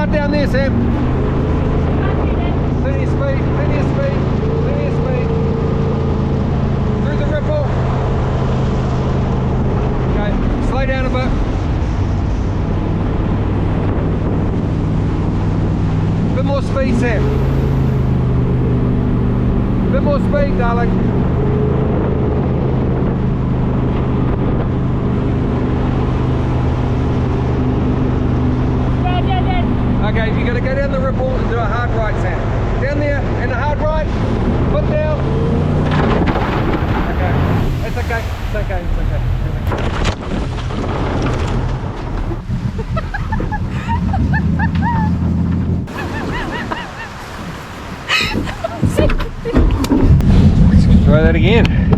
right down there, Sam. Plenty of speed, plenty of speed, plenty of speed. Through the ripple. Okay, slow down a bit. Bit more speed, Sam. Bit more speed, darling. Okay, you're going to go down the ripple and do a hard right, Sam. Down there and a hard right. Foot down. Okay, it's okay. It's okay. It's okay. Let's try that again.